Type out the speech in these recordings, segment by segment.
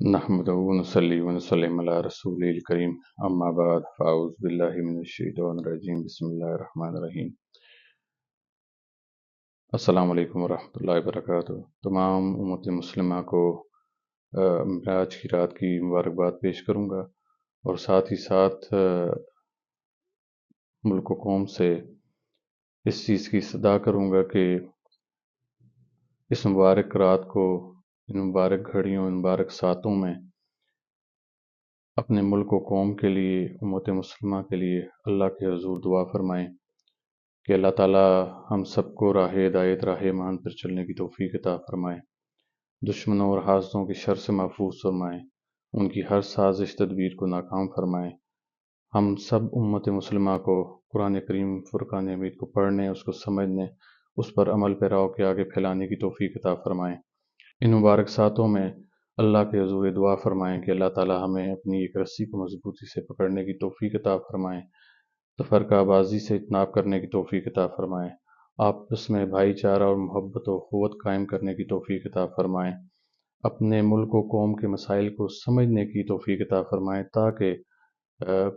نحمده ونصلي ونسلم على رسوله الكريم اما بعد فاعوذ بالله من الشیطان الرجیم بسم اللہ الرحمن الرحیم۔ السلام علیکم ورحمۃ اللہ وبرکاتہ۔ تمام امت مسلمہ کو معراج کی رات کی مبارکباد پیش کروں گا، اور ساتھ ہی ساتھ ملک و قوم سے اس چیز کی صدا کروں گا کہ اس مبارک رات کو، ان مبارک گھڑیوں، ان مبارک ساتوں میں اپنے ملک و قوم کے لیے، امت مسلمہ کے لیے اللہ کے حضور دعا فرمائیں کہ اللہ تعالیٰ ہم سب کو راہ ہدایت، راہ ایمان پر چلنے کی توفیق عطا فرمائیں، دشمنوں اور حاسدوں کے شر سے محفوظ فرمائیں، ان کی ہر سازش تدبیر کو ناکام فرمائیں۔ ہم سب امت مسلمہ کو قرآن کریم فرقان حمید کو پڑھنے، اس کو سمجھنے، اس پر عمل پیراؤ کے آگے پھیلانے کی توفیق عطا فرمائیں۔ ان مبارک ساتوں میں اللہ کے حضور دعا فرمائیں کہ اللہ تعالیٰ ہمیں اپنی ایک رسی کو مضبوطی سے پکڑنے کی توفیق عطا فرمائیں، تفرقہ بازی سے اجتناب کرنے کی توفیق عطا فرمائیں، آپس میں بھائی چارہ اور محبت و اخوت قائم کرنے کی توفیق عطا فرمائیں، اپنے ملک و قوم کے مسائل کو سمجھنے کی توفیق عطا فرمائیں تاکہ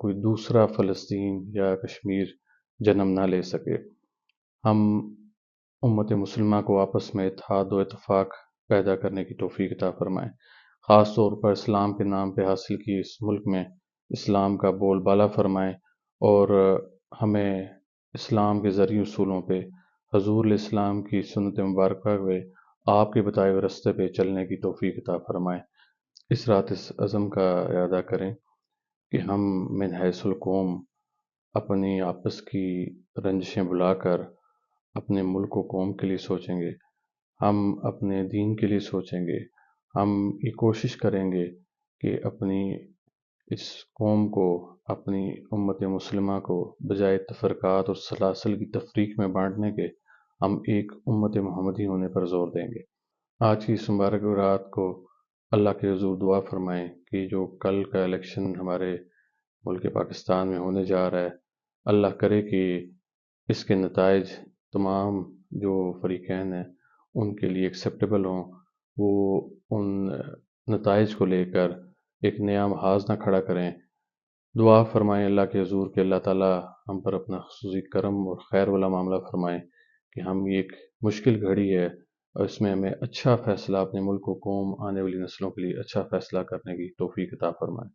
کوئی دوسرا فلسطین یا کشمیر جنم نہ لے سکے۔ ہم امت مسلمہ کو آپس میں اتحاد و اتفاق پیدا کرنے کی توفیق عطا فرمائیں، خاص طور پر اسلام کے نام پہ حاصل کی اس ملک میں اسلام کا بول بالا فرمائیں، اور ہمیں اسلام کے ذریعہ اصولوں پہ، حضور علیہ السلام کی سنت مبارکہ پہ، آپ کے بتائے ہوئے راستے پہ چلنے کی توفیق عطا فرمائیں۔ اس رات اس عزم کا اعادہ کریں کہ ہم من حیث القوم اپنی آپس کی رنجشیں بھلا کر اپنے ملک و قوم کے لیے سوچیں گے، ہم اپنے دین کے لیے سوچیں گے، ہم یہ کوشش کریں گے کہ اپنی اس قوم کو، اپنی امت مسلمہ کو بجائے تفرقات اور سلاسل کی تفریق میں بانٹنے کے، ہم ایک امت محمدی ہونے پر زور دیں گے۔ آج کی اس مبارک رات کو اللہ کے حضور دعا فرمائیں کہ جو کل کا الیکشن ہمارے ملک پاکستان میں ہونے جا رہا ہے، اللہ کرے کہ اس کے نتائج تمام جو فریقین ہیں ان کے لیے ایکسیپٹیبل ہوں، وہ ان نتائج کو لے کر ایک نیا محاذ نہ کھڑا کریں۔ دعا فرمائیں اللہ کے حضور کہ اللہ تعالیٰ ہم پر اپنا خصوصی کرم اور خیر والا معاملہ فرمائیں کہ ہم یہ ایک مشکل گھڑی ہے اور اس میں ہمیں اچھا فیصلہ، اپنے ملک و قوم، آنے والی نسلوں کے لیے اچھا فیصلہ کرنے کی توفیق عطا فرمائیں۔